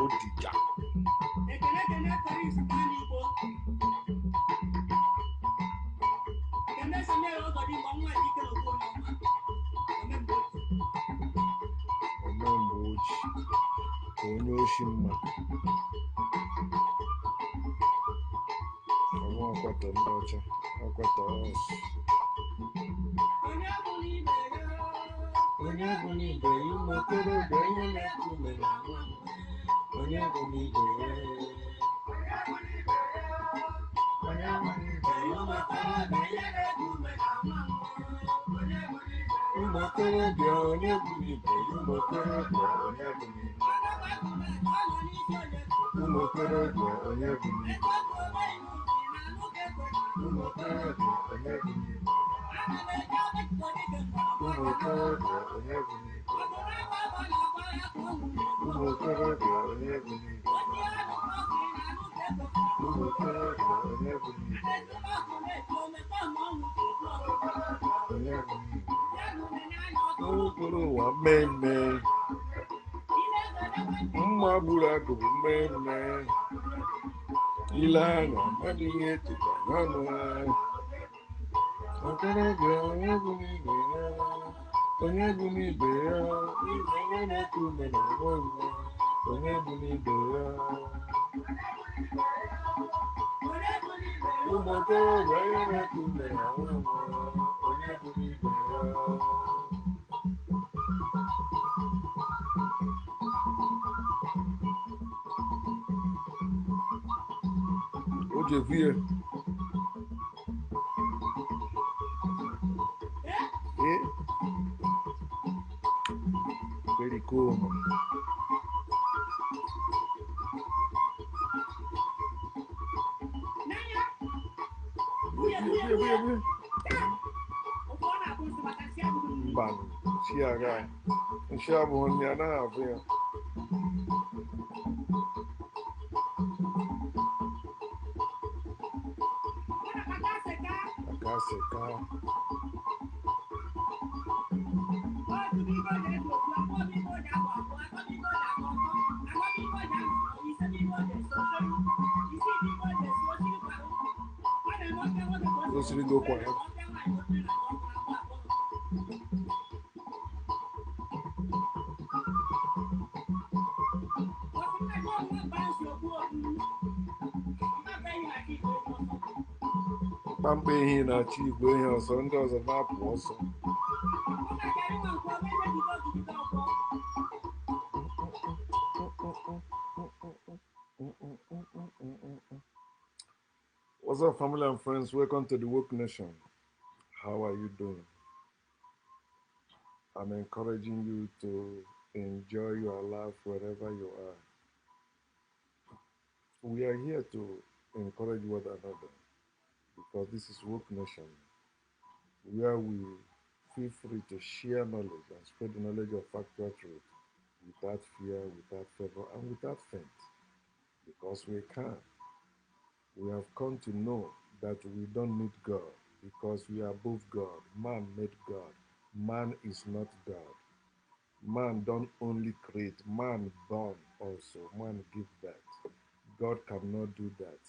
Odija. Omembochi. Onye Oshimma. Ọnwa akwatọ ndị ọcha. Akwatọ ọsụ. Onye bụ n'ibe ya ụmụ okorobịa ihe na-ekwu mere nwa. Onye bụ n'ibe ya. Onye bụ n'ibe ya ụmụ okorobịa ihe na-ekwu mere nwa. Ụmụ okorobịa onye bụ n'ibe ya ụmụ okorobịa onye bụ n'ibe ya. Ụmụ okorobịa onye bụ n'ibe ya. Ụmụ okorobịa onye bụ n'ibe ya. Ụmụ okorobịa onye bụ n'ibe ya. Ụmụ okorobịa onye bụ n'ibe ya. Ụmụ okorobịa onye bụ n'ibe ya. Onye bụ n'ibe ya. Okporo ụwa mmemme. Mma gburu agụ bụ mmemme. Ile anya mmadụ ihe tụkwa n'ọnụ ha. Okorobịa onye bụ n'ibe ya. Onye bụ n'ibe ya. Onye na-eku ume na agwọ ume. Onye bụ n'ibe ya. Ụmụ okorobịa onye na-eku ume na agwọ ume. Onye bụ n'ibe ya. Ojevie. Very cool. Ban, Chiaga. Shabu Nyana. Akaseka. Osiri go quiet. Kpamkpa ehi na-achị igwe ihe ọsọ ndị ọzọ na-apụ ọsọ. What's up, family and friends? Welcome to the Woke Nation. How are you doing? I'm encouraging you to enjoy your life wherever you are. We are here to encourage one another because this is Woke Nation, where we feel free to share knowledge and spread the knowledge of factual truth without fear, without favor, and without faint, because we can. We have come to know that we don't need God because we are above God. Man made God. Man is not God. Man don't only create, man born also. Man give birth. God cannot do that.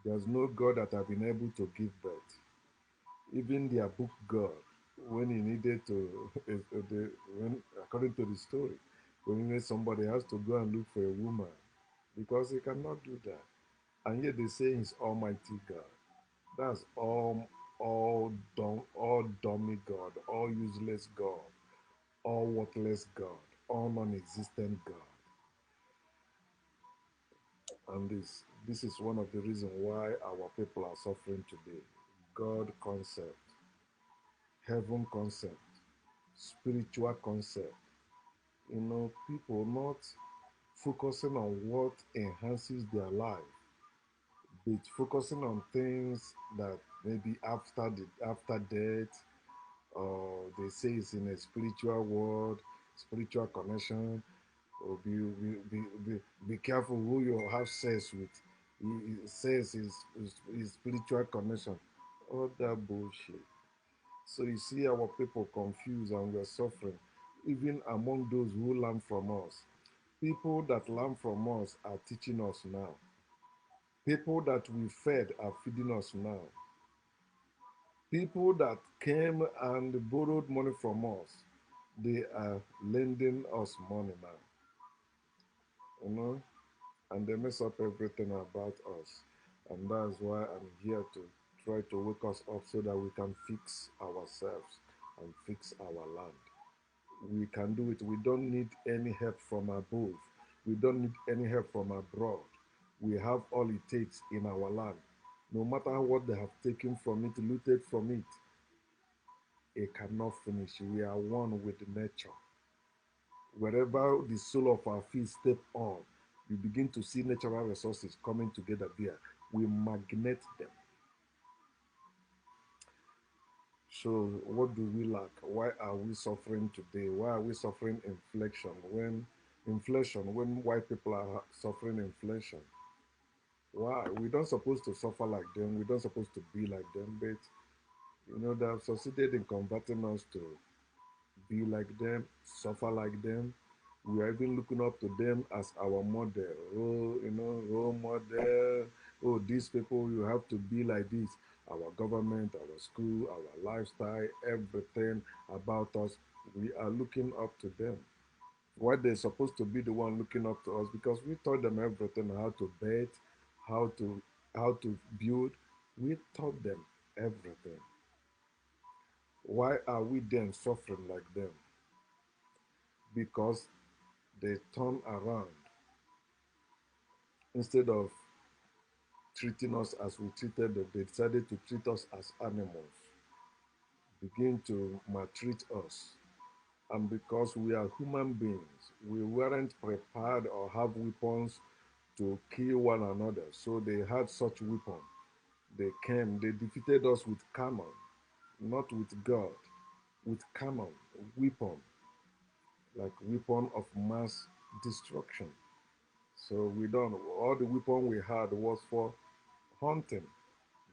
There's no God that have been able to give birth. Even their book God, when he needed to, according to the story, when he needed somebody else to go and look for a woman, because he cannot do that. And yet they say he's Almighty God. That's all dummy God, all useless God, all worthless God, all non-existent God. And this is one of the reasons why our people are suffering today. God concept, heaven concept, spiritual concept. People not focusing on what enhances their life, But focusing on things that maybe after death, or they say it's in a spiritual world, spiritual connection, or be careful who you have sex with. Sex is spiritual connection. All that bullshit. So you see our people confused and we're suffering, even among those who learn from us. People that learn from us are teaching us now. People that we fed are feeding us now. People that came and borrowed money from us, they are lending us money now. You know, and they mess up everything about us. And that's why I'm here to try to wake us up so that we can fix ourselves and fix our land. We can do it. We don't need any help from above. We don't need any help from abroad. We have all it takes in our land. No matter what they have taken from it, looted from it, it cannot finish. We are one with nature. Wherever the sole of our feet step on, we begin to see natural resources coming together there. We magnet them. So, what do we lack? Why are we suffering today? Why are we suffering when white people are suffering inflation? Why? We don't supposed to suffer like them. We don't supposed to be like them. But they have succeeded in converting us to be like them, suffer like them. We are even looking up to them as our model. Oh, role model. Oh, these people, you have to be like this. Our government, our school, our lifestyle, everything about us, we are looking up to them. Why they're supposed to be the one looking up to us? Because we taught them everything, how to bet, how to how to build. We taught them everything. Why are we then suffering like them? Because they turn around instead of treating us as we treated them. They decided to treat us as animals, begin to maltreat us. And because we are human beings, we weren't prepared or have weapons to kill one another. So they had such weapons. They came, they defeated us with cannon, not with God, with cannon, weapon, like weapon of mass destruction. So we don't, all the weapon we had was for hunting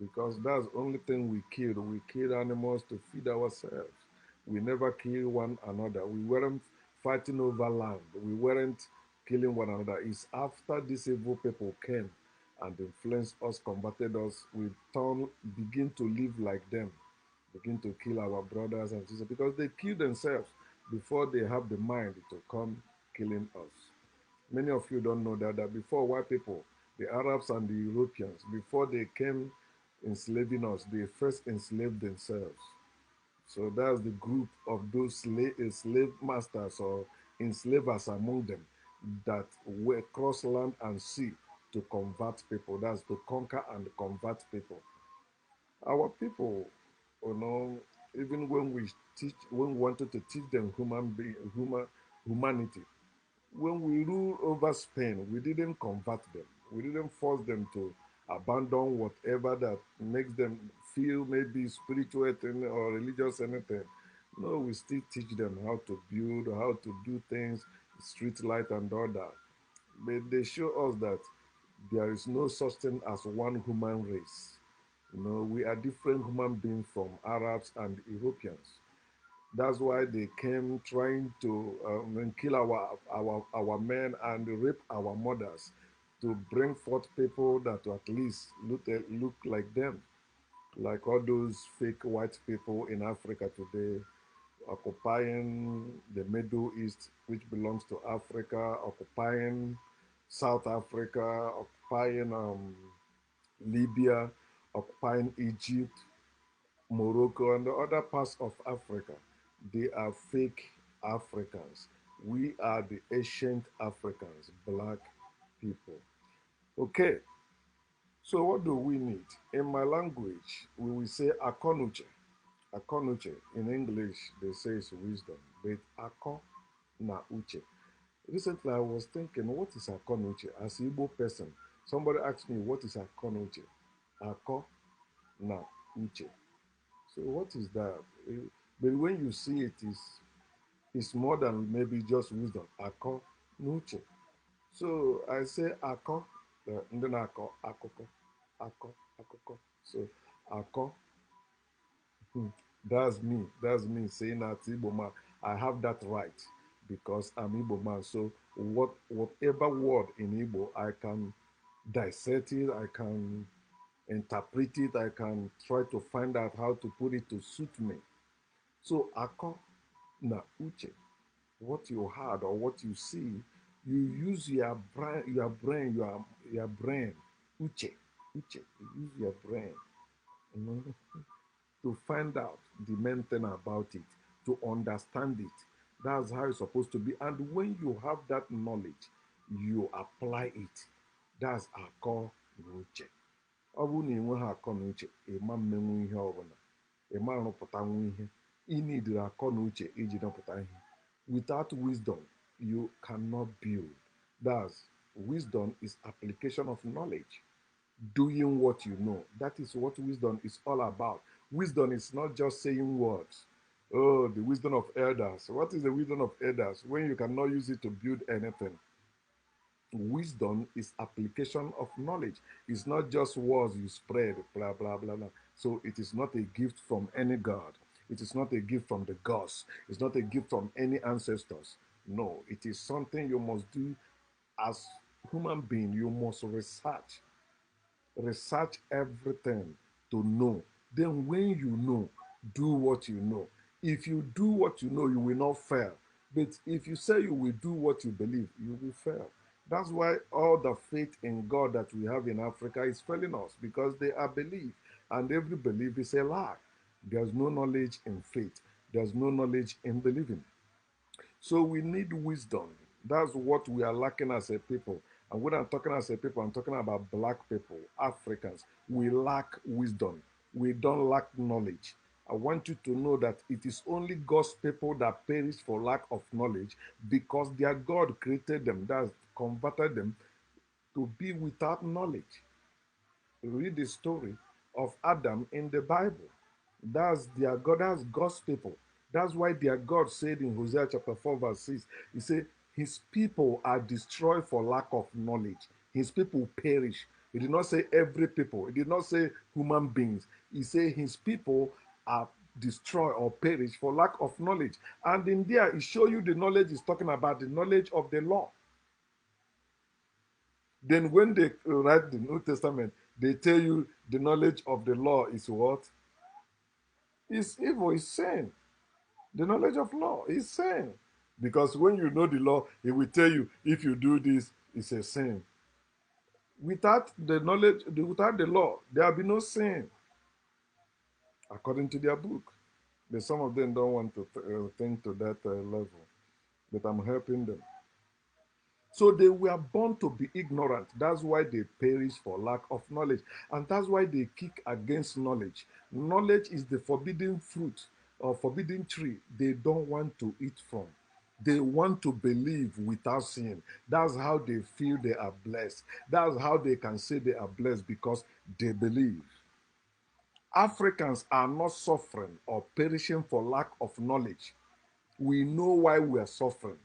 because that's the only thing we killed. We killed animals to feed ourselves. We never killed one another. We weren't fighting over land. We weren't killing one another. It's after these evil people came and influenced us, converted us, we begin to live like them, begin to kill our brothers and sisters because they kill themselves before they have the mind to come killing us. Many of you don't know that before white people, the Arabs and the Europeans, before they came enslaving us, they first enslaved themselves. So that's the group of those slave masters or enslavers among them that were cross land and sea to convert people. That's to conquer and convert people. Our people, you know, even when we wanted to teach them humanity, when we ruled over Spain, we didn't convert them. We didn't force them to abandon whatever that makes them feel maybe spiritual thing or religious anything. No, we still teach them how to build, how to do things, street light and all that. But they show us that there is no such thing as one human race. We are different human beings from Arabs and Europeans. That's why they came trying to kill our men and rape our mothers to bring forth people that at least look like them, like all those fake white people in Africa today, occupying the Middle East, which belongs to Africa, occupying South Africa, occupying Libya, occupying Egypt, Morocco, and the other parts of Africa. They are fake Africans. We are the ancient Africans, black people. Okay, so what do we need? In my language, we will say akonuche. Akonuche. In English, they say it's wisdom, but ako na uche. Recently, I was thinking, what is akonuche? As an Igbo person, Somebody asked me, what is Ako na Uche? Ako na Uche. So what is that? But when you see it, it's more than maybe just wisdom. Ako na Uche. So I say Ako, and then Ako, Akoko, Ako, Akoko. So Ako, that's me. That's me saying that Igbo man. I have that right because I'm Igbo man. So whatever word in Igbo, I can dissect it. I can interpret it. I can try to find out how to put it to suit me. So Ako na Uche, what you heard or what you see, you use your brain, Uche, Uche. You use your brain. You know, to find out the main thing about it, to understand it. That's how it's supposed to be. And when you have that knowledge, you apply it. That's akọ na uche. Ọ bụrụ na ị nweghị akọ na uche, ị ma mmenwu ihe ọbụla, ị ma rụpụtanwu ihe. Ị nidiri akọ na uche iji rụpụta ihe. Without wisdom, you cannot build. That's wisdom is application of knowledge, doing what you know. That is what wisdom is all about. Wisdom is not just saying words. Oh, the wisdom of elders. What is the wisdom of elders when you cannot use it to build anything? Wisdom is application of knowledge. It's not just words you spread, blah, blah, blah, blah. So it is not a gift from any God. It is not a gift from the gods. It's not a gift from any ancestors. No, it is something you must do as human being. You must research everything to know. Then when you know, do what you know. If you do what you know, you will not fail. But if you say you will do what you believe, you will fail. That's why all the faith in God that we have in Africa is failing us, because they are belief, and every belief is a lie. There's no knowledge in faith. There's no knowledge in believing. So we need wisdom. That's what we are lacking as a people. And when I'm talking as a people, I'm talking about black people, Africans. We lack wisdom. We don't lack knowledge. I want you to know that it is only God's people that perish for lack of knowledge, because their God created them, that converted them to be without knowledge. Read the story of Adam in the Bible. That's their God, that's God's people. That's why their God said in Hosea chapter 4, verse 6, He said, His people are destroyed for lack of knowledge. His people perish. He did not say every people, He did not say human beings. He said His people are destroyed or perish for lack of knowledge. And in there, He show you the knowledge He's talking about, the knowledge of the law. Then when they write the New Testament, they tell you the knowledge of the law is what? It's evil, it's sin. The knowledge of law is sin. Because when you know the law, it will tell you if you do this, it's a sin. Without the knowledge, without the law, there will be no sin, according to their book. But some of them don't want to think to that level. But I'm helping them. So they were born to be ignorant. That's why they perish for lack of knowledge. And that's why they kick against knowledge. Knowledge is the forbidden fruit or forbidden tree they don't want to eat from. They want to believe without seeing. That's how they feel they are blessed. That's how they can say they are blessed, because they believe. Africans are not suffering or perishing for lack of knowledge. We know why we are suffering.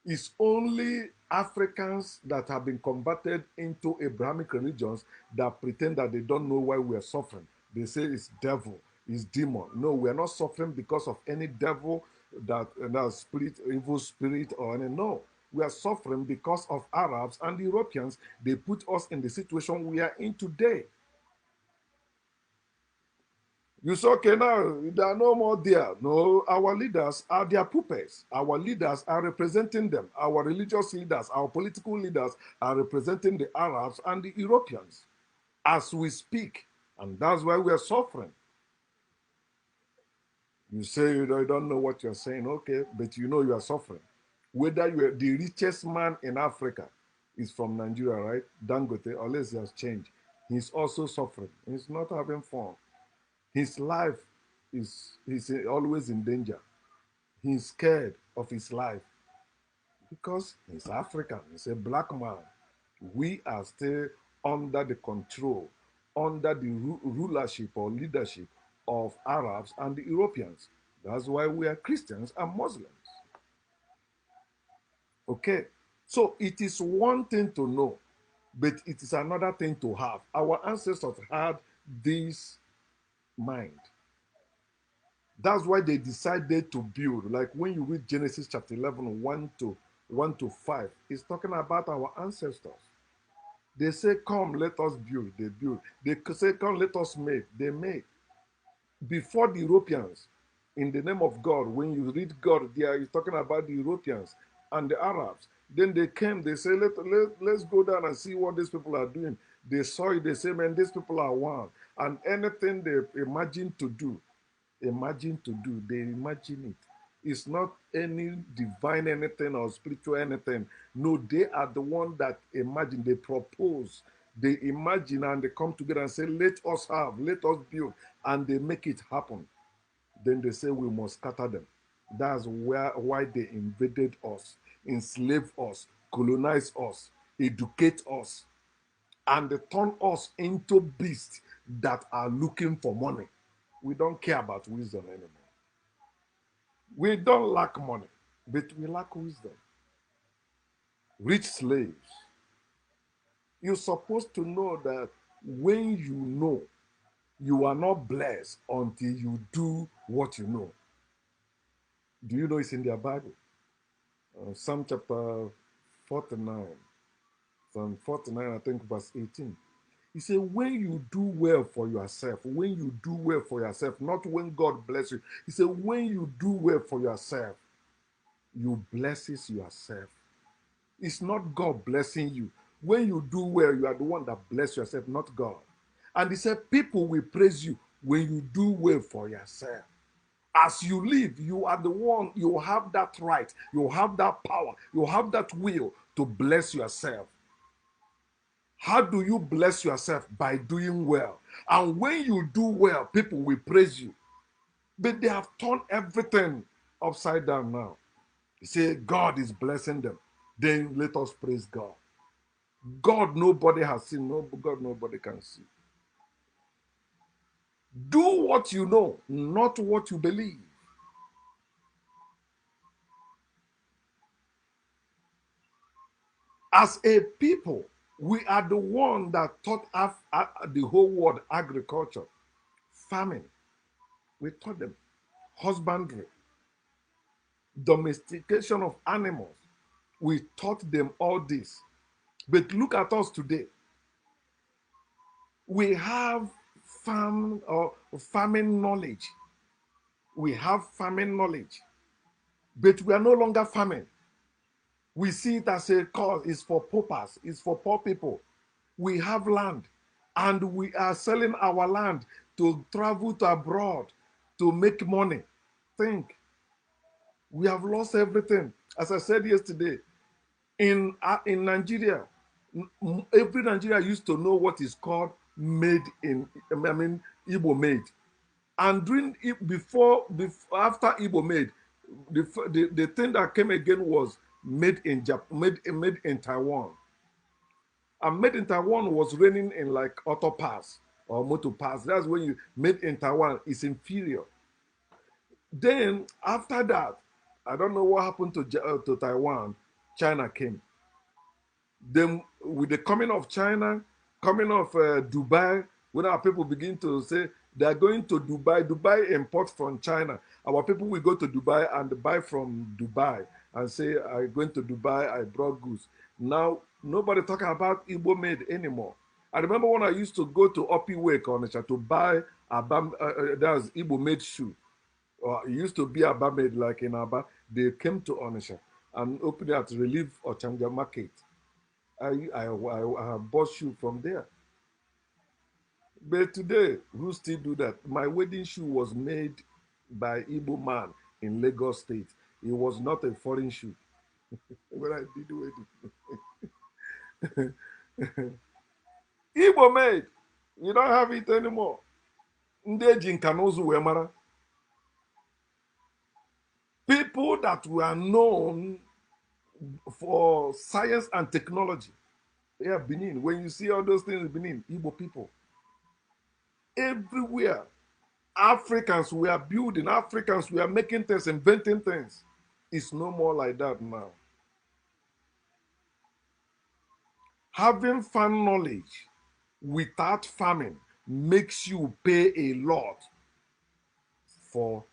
It's only Africans that have been converted into Abrahamic religions that pretend that they don't know why we are suffering. They say it's devil, it's demon. No, we are not suffering because of any devil, that spirit, evil spirit, or any. No, we are suffering because of Arabs and Europeans. They put us in the situation we are in today. You say, okay, now there are no more there. No, our leaders are their puppets. Our leaders are representing them. Our religious leaders, our political leaders are representing the Arabs and the Europeans as we speak. And that's why we are suffering. You say you don't know what you're saying, okay, but you know you are suffering. Whether you are the richest man in Africa is from Nigeria, right? Dangote, unless he has changed. He's also suffering. He's not having fun. His life he's always in danger. He's scared of his life because he's African. He's a black man. We are still under the control, under the rulership or leadership of Arabs and the Europeans. That's why we are Christians and Muslims. Okay? So it is one thing to know, but it is another thing to have. Our ancestors had this mind. That's why they decided to build. Like when you read Genesis chapter 11, 1 to 5, it's talking about our ancestors. They say, come, let us build. They build. They say, come, let us make. They make. Before the Europeans, in the name of God, when you read God there, he's talking about the Europeans and the Arabs. Then they came, they say, let's go down and see what these people are doing. They saw it, they say, man, these people are one. And anything they imagine to do, they imagine it. It's not any divine anything or spiritual anything. No, they are the one that imagine, they propose, they imagine, and they come together and say, let us have, let us build, and they make it happen. Then they say we must scatter them. That's why they invaded us, enslaved us, colonized us, educate us, and they turn us into beasts that are looking for money. We don't care about wisdom anymore. We don't lack money, but we lack wisdom. Rich slaves. You're supposed to know that when you know, you are not blessed until you do what you know. Do you know it's in their Bible? Psalm chapter 49. Psalm 49, I think, verse 18. He said, when you do well for yourself, when you do well for yourself, not when God bless you. He said, when you do well for yourself, you blesses yourself. It's not God blessing you. When you do well, you are the one that bless yourself, not God. And he said, people will praise you when you do well for yourself. As you live, you are the one, you have that right, you have that power, you have that will to bless yourself. How do you bless yourself? By doing well. And when you do well, people will praise you. But they have turned everything upside down now. You say, God is blessing them. Then let us praise God. God, nobody has seen. No, God, nobody can see. Do what you know, not what you believe. As a people, we are the one that taught the whole world agriculture, farming. We taught them husbandry, domestication of animals. We taught them all this. But look at us today. We have farming knowledge. We have farming knowledge, but we are no longer farming. We see it as a cause. It's for paupers. It's for poor people. We have land, and we are selling our land to travel to abroad to make money. Think, we have lost everything. As I said yesterday, in Nigeria, every Nigeria used to know what is called made in, I mean, Igbo made. And during before after Igbo made, the thing that came again was made in made in Taiwan. And made in Taiwan was raining in like auto pass or motor pass. That's when you made in Taiwan is inferior. Then after that, I don't know what happened to Taiwan. China came. Then with the coming of China, coming of Dubai, when our people begin to say they are going to Dubai, Dubai import from China. Our people will go to Dubai and buy from Dubai and say, I'm going to Dubai, I brought goods. Now, nobody talking about Igbo made anymore. I remember when I used to go to Opi Wake Onitsha to buy that was Igbo made shoe. It used to be Aba made like in Aba. They came to Onitsha and opened it at Relief Ochanja Market. I bought shoe from there. But today, who still do that? My wedding shoe was made by Igbo man in Lagos State. It was not a foreign shoe. When I did wedding. Igbo made. We don't have it anymore. Ndị eji nka na ụzụ wee mara. People that were known for science and technology. Yeah, Benin. When you see all those things in Benin, Igbo people. Everywhere. Africans, we are building. Africans, we are making things, inventing things. It's no more like that now. Having farm knowledge without farming makes you pay a lot for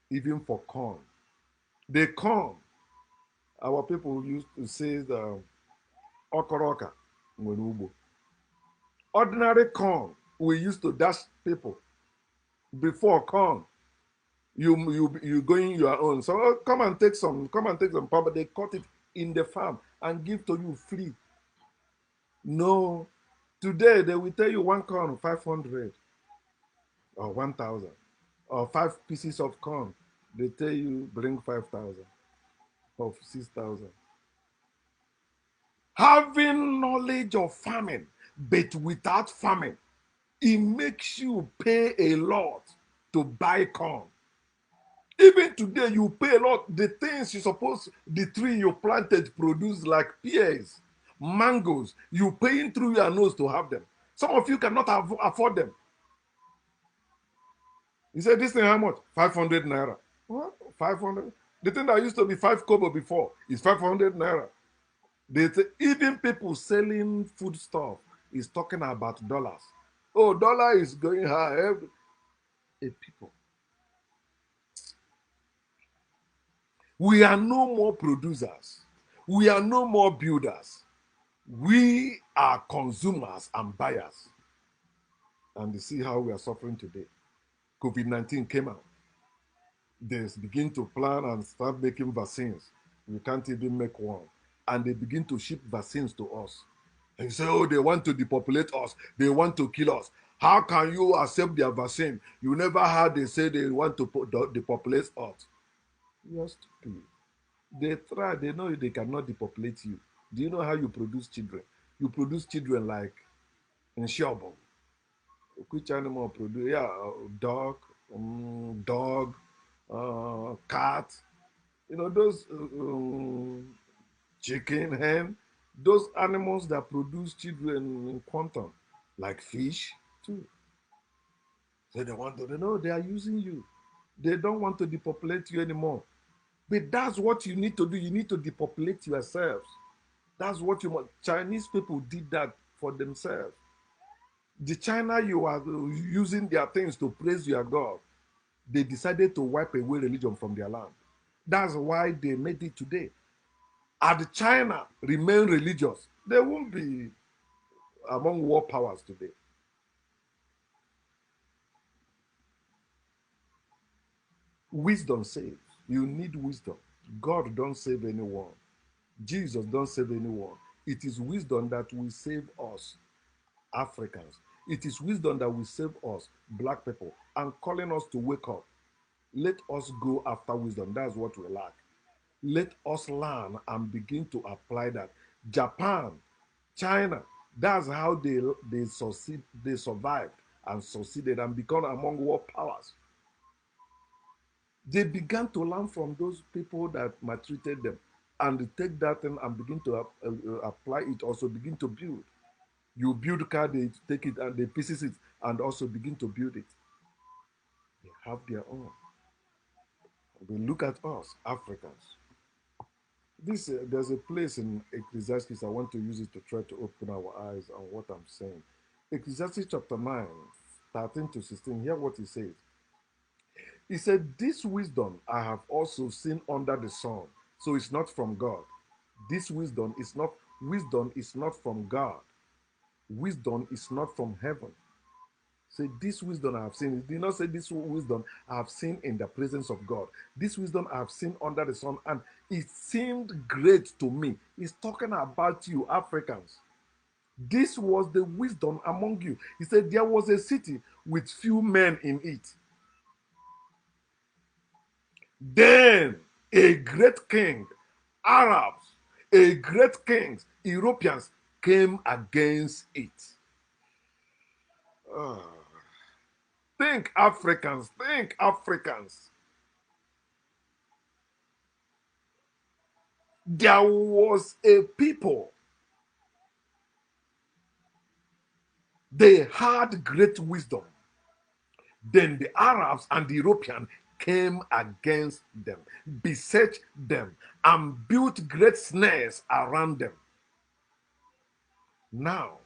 even for corn. The corn, our people used to say the okoroka nwere ugbo. Ordinary corn we used to dash people before corn. You going your own. So come and take some, but they cut it in the farm and give to you free. No, today they will tell you one corn 500 or 1,000 or 5 pieces of corn. They tell you bring 5,000 or 6,000. Having knowledge of farming, but without farming, it makes you pay a lot to buy corn. Even today, you pay a lot. The things you suppose the tree you planted produce, like pears, mangoes, you paying through your nose to have them. Some of you cannot afford them. You say this thing how much? 500 naira. What? 500? The thing that used to be 5 kobo before is 500 naira. Even people selling food stuff is talking about dollars. Oh, dollar is going high. People. We are no more producers. We are no more builders. We are consumers and buyers. And you see how we are suffering today. COVID-19 came out. They begin to plan and start making vaccines. We can't even make one. And they begin to ship vaccines to us. And you say, oh, they want to depopulate us. They want to kill us. How can you accept their vaccine? You never heard they say they want to depopulate us. You're stupid. They try, they know they cannot depopulate you. Do you know how you produce children? You produce children like in Shobo. Which animal produce? Yeah, dog, cat. You know, those chicken, hen, those animals that produce children in quantum, like fish too. So they want to, they know they are using you. They don't want to depopulate you anymore. But that's what you need to do. You need to depopulate yourselves. That's what you want. Chinese people did that for themselves. The China, you are using their things to praise your God. They decided to wipe away religion from their land. That's why they made it today. Had China remain religious, they won't be among world powers today. Wisdom saves. You need wisdom. God don't save anyone. Jesus don't save anyone. It is wisdom that will save us, Africans. It is wisdom that will save us, black people, and calling us to wake up. Let us go after wisdom. That's what we lack. Let us learn and begin to apply that. Japan, China, that's how they succeed, they survived and succeeded and become among world powers. They began to learn from those people that maltreated them and take that thing and begin to apply it, also begin to build. You build car, they take it and they pieces it and also begin to build it. They have their own. They look at us, Africans. There's a place in Ecclesiastes. I want to use it to try to open our eyes on what I'm saying. Ecclesiastes chapter 9, 13 to 16. Hear what he says. He said, this wisdom I have also seen under the sun. So it's not from God. This wisdom is not from God. Wisdom is not from heaven. Say, this wisdom I have seen. He did not say this wisdom I have seen in the presence of God. This wisdom I have seen under the sun, and it seemed great to me. He's talking about you, Africans. This was the wisdom among you. He said there was a city with few men in it. Then a great king, Arabs, a great king, Europeans came against it. Ah. Think Africans, think Africans. There was a people They had great wisdom. Then the Arabs and the Europeans came against them, beset them, and built great snares around them. Now,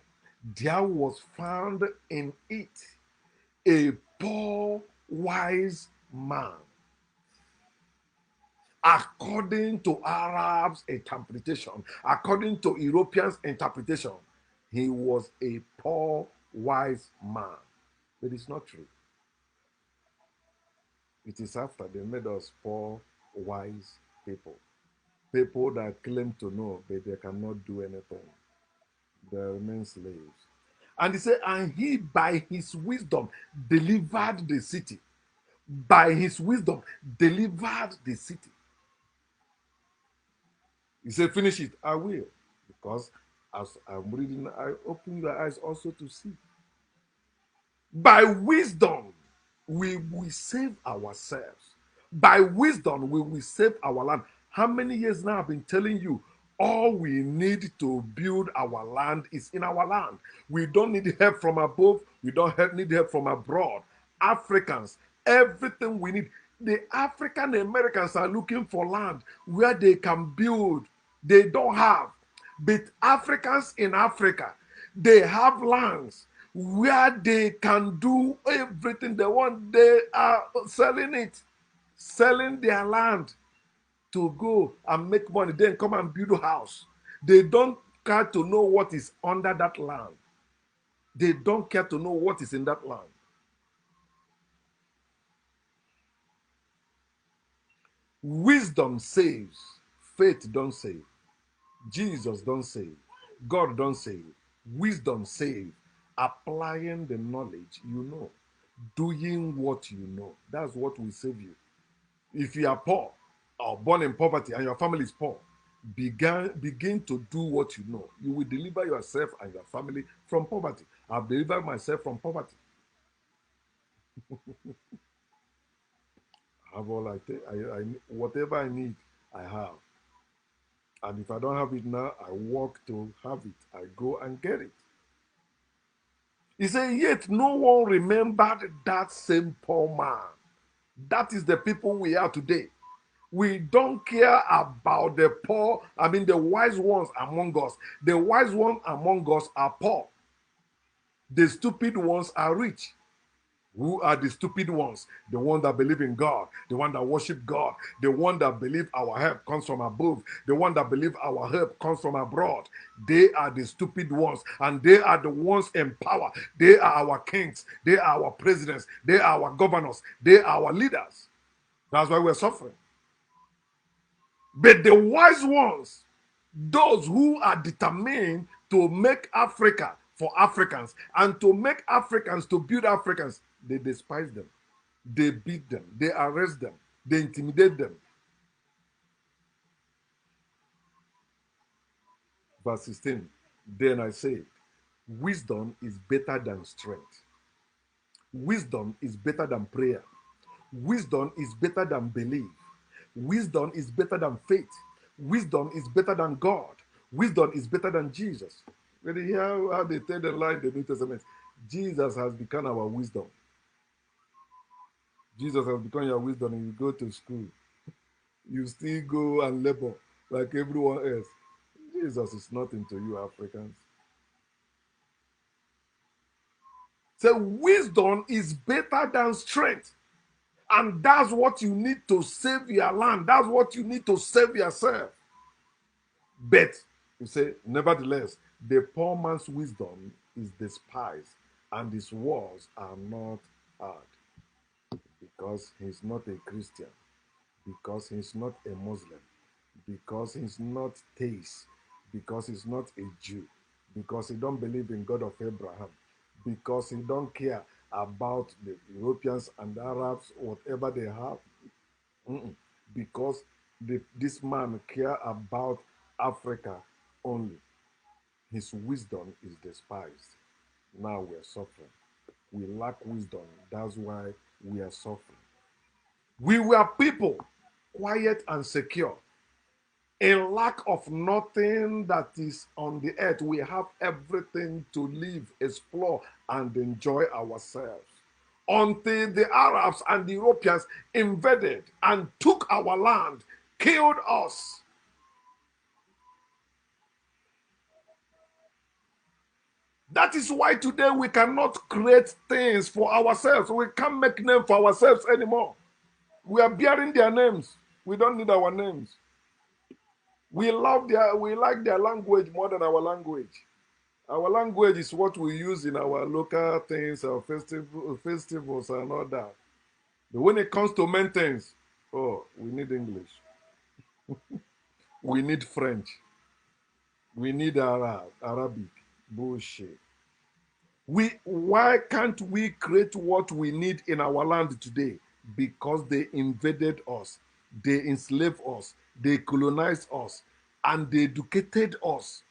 there was found in it a poor wise man, according to Arabs' interpretation, according to Europeans' interpretation. He was a poor wise man. But it's not true. It is after they made us poor wise people. People that claim to know, but they cannot do anything. They remain slaves. And he said, and he by his wisdom delivered the city. By his wisdom delivered the city. He said, finish it. I will. Because as I'm reading, I open your eyes also to see. By wisdom, we will save ourselves. By wisdom, we will save our land. How many years now I've been telling you? All we need to build our land is in our land. We don't need help from above. We don't need help from abroad. Africans, everything we need. The African Americans are looking for land where they can build. They don't have. But Africans in Africa, they have lands where they can do everything they want. They are selling it, selling their land to go and make money, then come and build a house. They don't care to know what is under that land. They don't care to know what is in that land. Wisdom saves. Faith don't save. Jesus don't save. God don't save. Wisdom save. Applying the knowledge you know. Doing what you know. That's what will save you. If you are poor or born in poverty and your family is poor, begin to do what you know. You will deliver yourself and your family from poverty. I've delivered myself from poverty. I have all I take. Whatever I need, I have. And if I don't have it now, I work to have it. I go and get it. He said, yet no one remembered that same poor man. That is the people we are today. We don't care about the poor, the wise ones among us. The wise ones among us are poor. The stupid ones are rich. Who are the stupid ones? The one that believe in God, the one that worship God, the one that believe our help comes from above, the one that believe our help comes from abroad. They are the stupid ones, and they are the ones in power. They are our kings, they are our presidents, they are our governors, they are our leaders. That's why we're suffering. But the wise ones, those who are determined to make Africa for Africans and to make Africans to build Africans, they despise them. They beat them. They arrest them. They intimidate them. Verse 16. Then I say, wisdom is better than strength. Wisdom is better than prayer. Wisdom is better than belief. Wisdom is better than faith. Wisdom is better than God. Wisdom is better than Jesus. When you hear how they tell the line in the New Testament, Jesus has become our wisdom. Jesus has become your wisdom, and you go to school. You still go and labor like everyone else. Jesus is nothing to you, Africans. So wisdom is better than strength. And that's what you need to save your land. That's what you need to save yourself. But you say, nevertheless, the poor man's wisdom is despised, and his words are not heard. Because he's not a Christian, because he's not a Muslim, because he's not theist, because he's not a Jew, because he don't believe in God of Abraham, because he don't care about the Europeans and the Arabs, whatever they have. Mm-mm. Because this man care about Africa only. His wisdom is despised. Now we are suffering. We lack wisdom. That's why we are suffering. We were people quiet and secure. In lack of nothing that is on the earth, we have everything to live, explore, and enjoy ourselves. Until the Arabs and the Europeans invaded and took our land, killed us. That is why today we cannot create things for ourselves. We can't make names for ourselves anymore. We are bearing their names. We don't need our names. We like their language more than our language. Our language is what we use in our local things, our festivals and all that. But when it comes to maintenance, oh, we need English. We need French. We need Arabic. Bullshit. Why can't we create what we need in our land today? Because they invaded us, they enslaved us, they colonized us, and they educated us.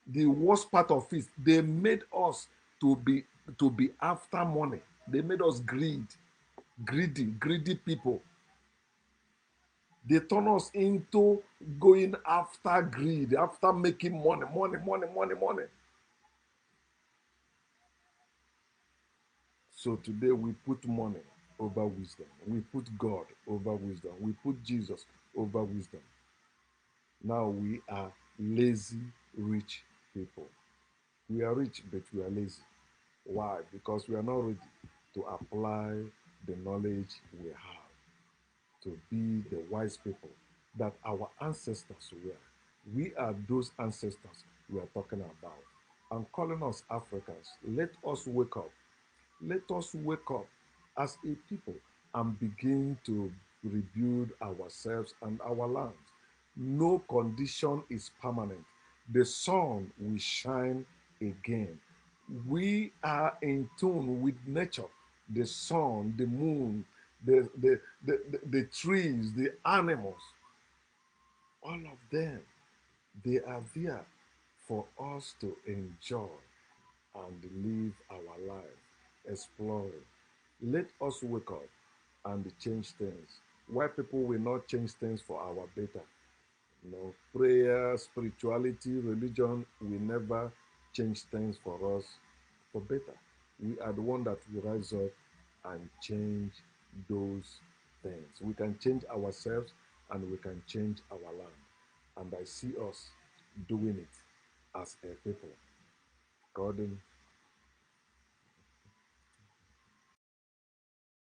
The worst part of it, they made us to be to be after money. They made us greedy people. They turn us into going after greed, after making money. So today we put money over wisdom. We put God over wisdom. We put Jesus over wisdom. Now we are lazy, rich people. We are rich, but we are lazy. Why? Because we are not ready to apply the knowledge we have to be the wise people that our ancestors were. We are those ancestors we are talking about. I'm calling us Africans. Let us wake up. Let us wake up as a people and begin to rebuild ourselves and our land. No condition is permanent. The sun will shine again. We are in tune with nature. The sun, the moon, the trees, the animals, all of them, they are there for us to enjoy and live our life, exploring. Let us wake up and change things. Why people will not change things for our better? No, prayer, spirituality, religion will never change things for us for better. We are the one that will rise up and change those things. We can change ourselves and we can change our land. And I see us doing it as a people. Gordon